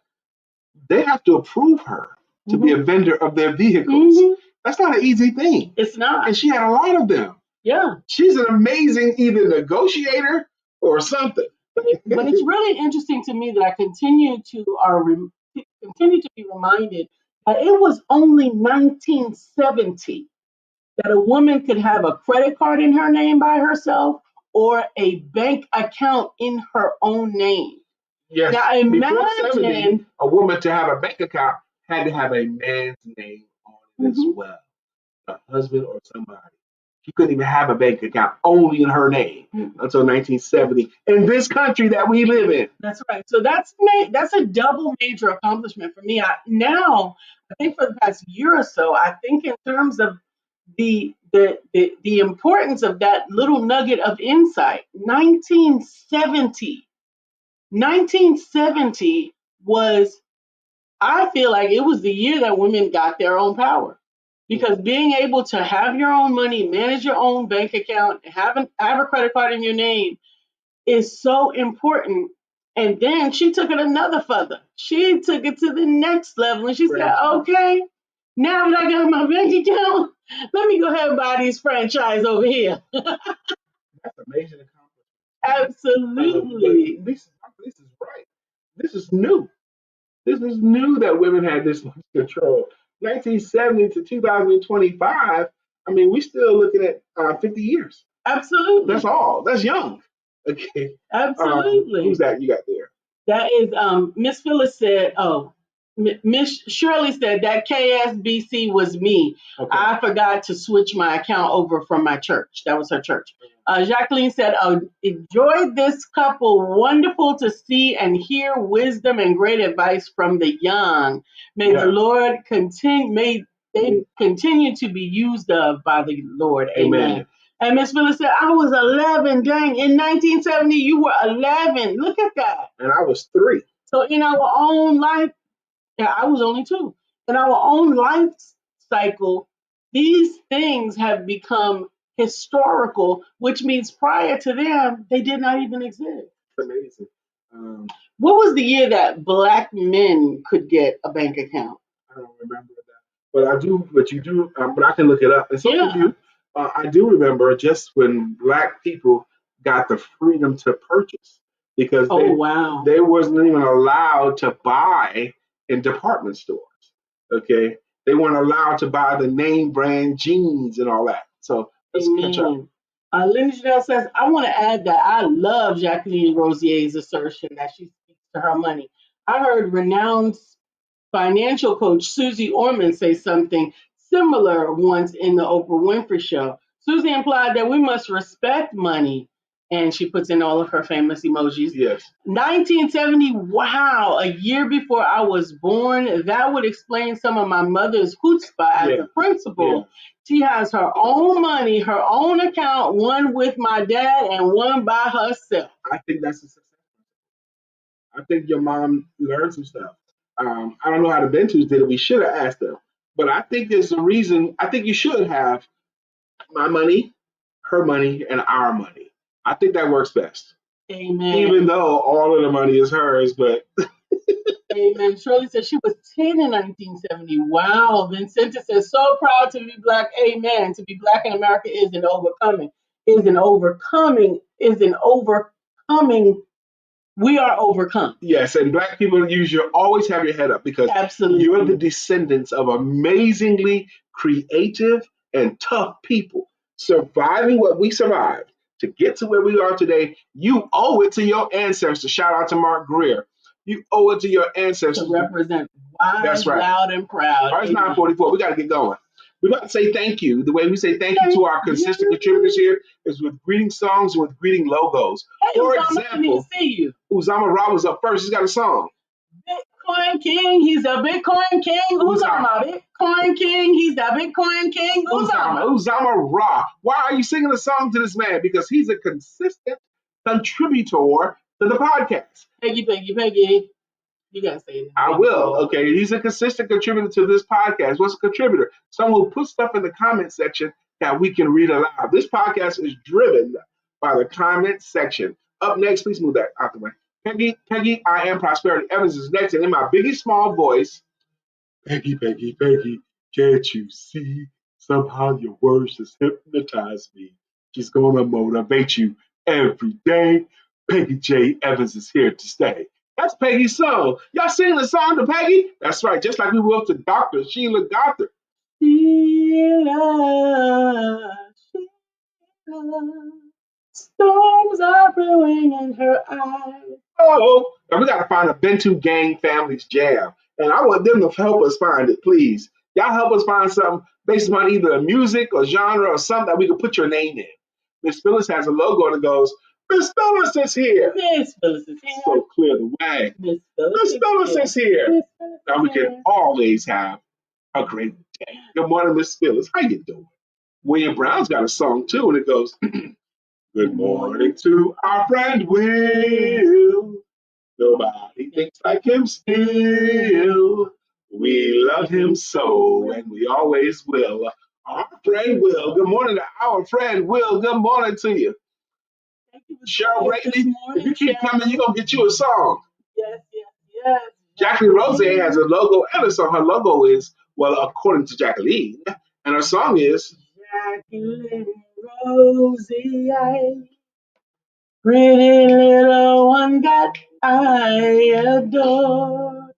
S1: They have to approve her to be a vendor of their vehicles. That's not an easy thing.
S3: It's not.
S1: And she had a lot of them.
S3: Yeah.
S1: She's an amazing either negotiator or something.
S3: But it's really interesting to me that I continue to be reminded that it was only 1970 that a woman could have a credit card in her name by herself or a bank account in her own name.
S1: Yes.
S3: Now imagine
S1: a woman to have a bank account had to have a man's name on it as well, a husband or somebody. She couldn't even have a bank account only in her name until 1970 in this country that we live in.
S3: That's right. So that's a double major accomplishment for me. I think for the past year or so, I think in terms of the importance of that little nugget of insight, 1970 was, I feel like it was the year that women got their own power. Because being able to have your own money, manage your own bank account, have a credit card in your name is so important. And then she took it another further. She took it to the next level. And she said, okay, now that I got my bank account, let me go ahead and buy these franchise over here.
S1: That's amazing accomplishment.
S3: Absolutely.
S1: This is right. This is new. This is new that women had this much control. 1970 to 2025, I mean, we're still looking at 50 years.
S3: Absolutely.
S1: That's all. That's young. Okay.
S3: Absolutely.
S1: Who's that you got there?
S3: That is Miss Phyllis said, Miss Shirley said that KSBC was me. Okay. I forgot to switch my account over from my church. That was her church. Jacqueline said, enjoyed this couple. Wonderful to see and hear wisdom and great advice from the young. May the Lord continue to be used of by the Lord. Amen. And Miss Phyllis said, I was 11. Dang, in 1970, you were 11. Look at that.
S1: And I was 3.
S3: So in our own life, I was only 2. In our own life cycle, these things have become historical, which means prior to them, they did not even exist.
S1: It's amazing.
S3: What was the year that Black men could get a bank account?
S1: I don't remember that, but I do. But you do. But I can look it up. And some of you, I do remember just when Black people got the freedom to purchase because they wasn't even allowed to buy in department stores. Okay, they weren't allowed to buy the name brand jeans and all that. So let's catch up.
S3: Linda Janelle says, I want to add that I love Jacqueline Rosier's assertion that she speaks to her money. I heard renowned financial coach Susie Orman say something similar once in the Oprah Winfrey Show. Susie implied that we must respect money And she puts in all of her famous emojis.
S1: Yes.
S3: 1970, wow, a year before I was born. That would explain some of my mother's chutzpah as a principal.
S1: Yeah.
S3: She has her own money, her own account, one with my dad and one by herself.
S1: I think that's a success. I think your mom learned some stuff. I don't know how the Bentus did it. We should have asked them. But I think there's a reason. I think you should have my money, her money, and our money. I think that works best.
S3: Amen.
S1: Even though all of the money is hers, but
S3: Amen. Shirley said she was 10 in 1970. Wow. Vincenta says, so proud to be Black. Amen. To be Black in America is an overcoming. We are overcome.
S1: Yes, and Black people, you should always have your head up because
S3: Absolutely.
S1: you're the descendants of amazingly creative and tough people surviving what we survived to get to where we are today. You owe it to your ancestors. Shout out to Mark Greer. You owe it to your ancestors
S3: to represent wise,
S1: That's right.
S3: loud, and proud.
S1: All right, it's 9:44. We got to get going. We're about to say thank you. The way we say thank you to our consistent contributors here is with greeting songs and with greeting logos.
S3: Hey,
S1: For
S3: Uzama, I didn't
S1: example,
S3: see you.
S1: Uzama Rob was up first. He's got a song.
S3: Bitcoin King, he's a Bitcoin King. Uzama, Bitcoin King, he's a Bitcoin King.
S1: Uzama Ra. Why are you singing a song to this man? Because he's a consistent contributor to the podcast.
S3: Peggy. You gotta say it.
S1: I will. Okay, he's a consistent contributor to this podcast. What's a contributor? Someone who puts stuff in the comment section that we can read aloud. This podcast is driven by the comment section. Up next, please move that out the way. Peggy, I Am Prosperity Evans is next, and in my Biggie Small voice, Peggy, can't you see? Somehow your words just hypnotize me. She's gonna motivate you every day. Peggy J. Evans is here to stay. That's Peggy's song. Y'all sing the song to Peggy? That's right, just like we will to Dr. Sheila Gothard.
S3: Sheila. Storms are brewing in her eyes.
S1: Oh, and we got to find a Bentu Gang Families Jam. And I want them to help us find it, please. Y'all help us find something based on either a music or genre or something that we can put your name in. Miss Phyllis has a logo that goes, Miss Phyllis is here.
S3: Miss Phyllis is here.
S1: So clear the way.
S3: Miss
S1: Phyllis is here. Now we can always have a great day. Good morning, Miss Phyllis. How you doing? William Brown's got a song too, and it goes, good morning to our friend Will. Nobody thinks like him still. We love him so, and we always will. Our friend Will. Good morning to our friend Will. Good morning to you. Cheryl Brady, if you keep coming, you're going to get you a song.
S3: Yes.
S1: Jacqueline Rose has a logo and a song. Her logo is, well, according to Jacqueline, and her song is
S3: Jacqueline Rosie, pretty little one that I adore.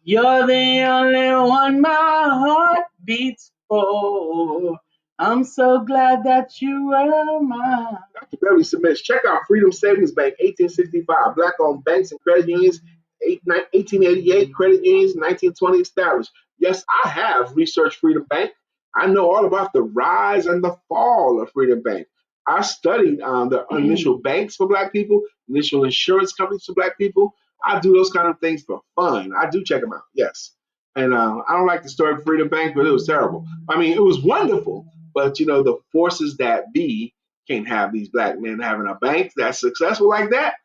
S3: You're the only one my heart beats for. I'm so glad that you were mine.
S1: Dr. Beverly submits, check out Freedom Savings Bank, 1865. Black-owned banks and credit unions, 1888. Credit unions, 1920 established. Yes, I have researched Freedom Bank. I know all about the rise and the fall of Freedom Bank. I studied the initial banks for Black people, initial insurance companies for Black people. I do those kind of things for fun. I do check them out, yes. And I don't like the story of Freedom Bank, but it was terrible. I mean, it was wonderful, but the forces that be can't have these Black men having a bank that's successful like that.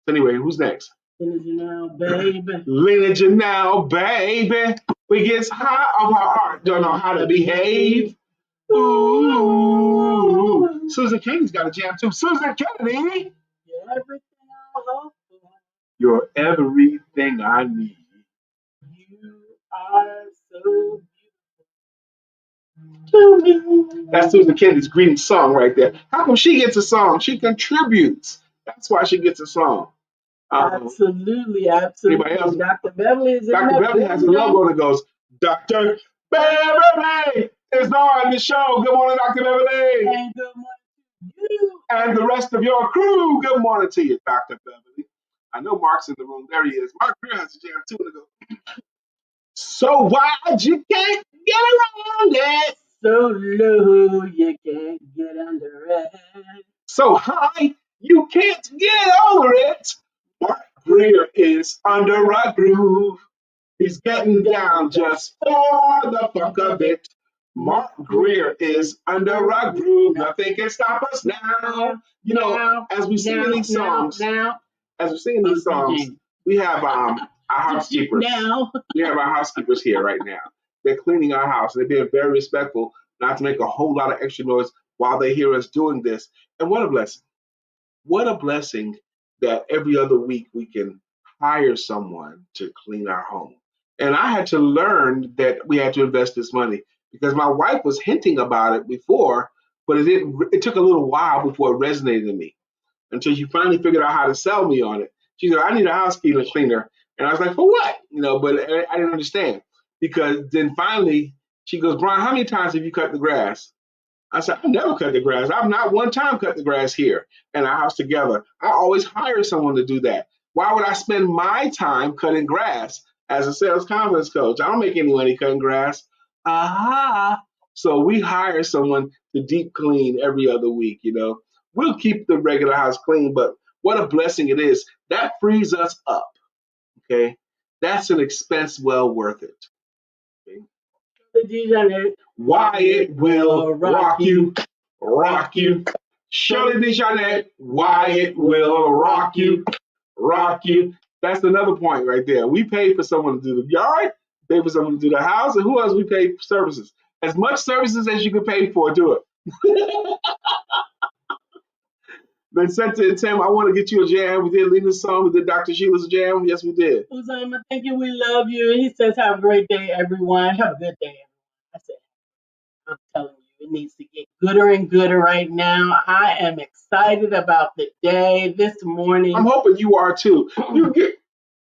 S1: Anyway, who's next?
S3: Leonard Janelle, baby.
S1: Leonard Janelle, baby. We gets high on our heart, don't know how to behave. Ooh. Susan Kennedy's got a jam too. Susan Kennedy. You're everything I need.
S3: You are so beautiful to me.
S1: That's Susan Kennedy's greeting song right there. How come she gets a song? She contributes. That's why she gets a song.
S3: Absolutely.
S1: Anybody else?
S3: Dr. Beverly is in
S1: Dr. Beverly has a logo that goes, Dr. Beverly is on the show. Good morning, Dr. Beverly.
S3: And good morning to you.
S1: And the rest of your crew. Good morning to you, Dr. Beverly. I know Mark's in the room. There he is. Mark Greer has a jam too. So wide you can't get around it.
S3: So low you can't get under it.
S1: so high you can't get over it. Mark Greer is under a groove. He's getting down just for the fuck of it. Mark Greer is under a groove. Nothing can stop us now. You know, as we sing these songs, we have our housekeepers. We have our housekeepers here right now. They're cleaning our house. They're being very respectful, not to make a whole lot of extra noise while they hear us doing this. And what a blessing. What a blessing that every other week we can hire someone to clean our home. And I had to learn that we had to invest this money because my wife was hinting about it before, but it took a little while before it resonated in me until she finally figured out how to sell me on it. She said, I need a housekeeper cleaner. And I was like, for what? But I didn't understand because then finally she goes, Brian, how many times have you cut the grass? I said, I've never cut the grass. I've not one time cut the grass here in our house together. I always hire someone to do that. Why would I spend my time cutting grass as a sales confidence coach? I don't make any money cutting grass. Aha. So we hire someone to deep clean every other week, We'll keep the regular house clean, but what a blessing it is. That frees us up, okay? That's an expense well worth it. Okay? Why it will rock you, rock you. Shirley DeJohnette, why it will rock you, rock you. That's another point right there. We pay for someone to do the yard, pay for someone to do the house, and who else we pay for services? As much services as you can pay for, do it. Then Senta and Tim, I want to get you a jam. We did Lena's song. We did Dr. Sheila's jam. Yes, we did.
S3: Uzama, thank you. We love you. He says, have a great day, everyone. Have a good day, everyone. I said, I'm telling you, it needs to get gooder and gooder right now. I am excited about the day this morning.
S1: I'm hoping you are too. You get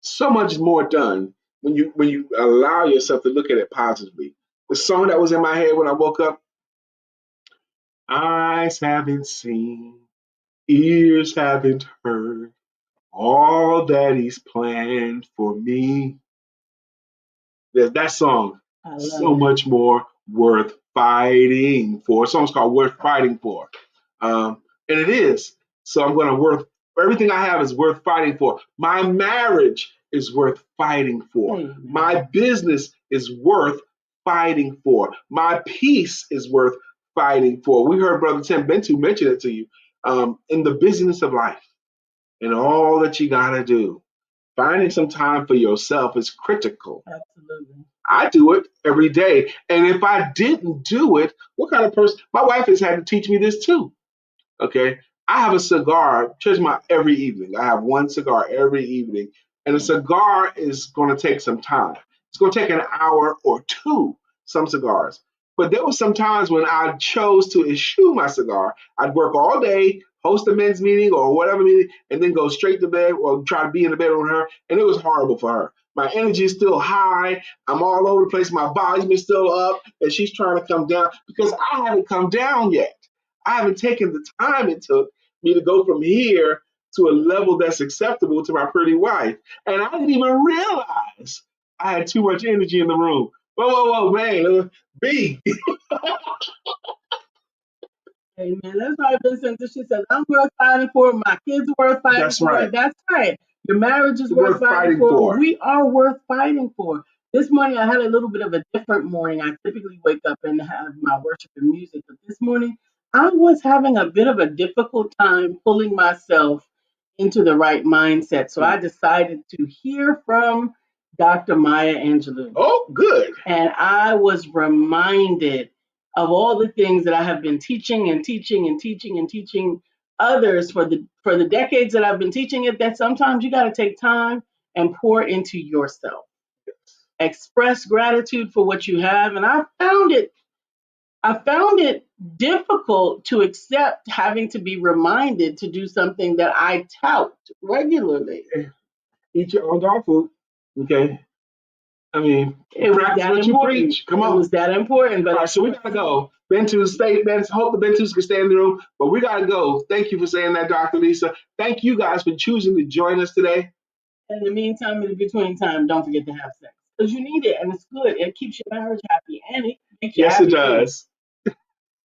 S1: so much more done when you allow yourself to look at it positively. The song that was in my head when I woke up, eyes haven't seen, ears haven't heard all that he's planned for me. There's that song, so much more worth fighting for. The song's called Worth Fighting For. And it is. So I'm going to everything I have is worth fighting for. My marriage is worth fighting for. My business is worth fighting for. My peace is worth fighting for. We heard Brother Tim Bentu mention it to you. In the business of life and all that you got to do, finding some time for yourself is critical.
S3: Absolutely.
S1: I do it every day. And if I didn't do it, what kind of person? My wife has had to teach me this too. Okay. I have a cigar every evening. I have one cigar every evening. And a cigar is going to take some time. It's going to take an hour or two, some cigars. But there were some times when I chose to eschew my cigar. I'd work all day, host a men's meeting or whatever meeting, and then go straight to bed or try to be in the bedroom with her. And it was horrible for her. My energy is still high. I'm all over the place. My volume is still up. And she's trying to come down because I haven't come down yet. I haven't taken the time it took me to go from here to a level that's acceptable to my pretty wife. And I didn't even realize I had too much energy in the room. Whoa, man. B.
S3: Amen. That's why Vincent, she says, I'm worth fighting for. My kids are worth fighting
S1: That's
S3: for.
S1: right.
S3: That's right. Your marriage is worth fighting for. We are worth fighting for. This morning, I had a little bit of a different morning. I typically wake up and have my worship and music. But this morning, I was having a bit of a difficult time pulling myself into the right mindset. So I decided to hear from Dr. Maya Angelou.
S1: Oh, good.
S3: And I was reminded of all the things that I have been teaching others for the decades that I've been teaching it, that sometimes you got to take time and pour into yourself. Express gratitude for what you have. And I found it difficult to accept having to be reminded to do something that I tout regularly.
S1: Eat your own dog food. Okay. I mean, practice what you preach. Come on.
S3: It was that important. But
S1: all right, so we got to go. Bentu's hope the Bentus can stay in the room, but we got to go. Thank you for saying that, Dr. Lisa. Thank you guys for choosing to join us today.
S3: In the meantime, in between time, don't forget to have sex because you need it and it's good. It keeps your marriage happy and it makes you happy.
S1: Yes, it does.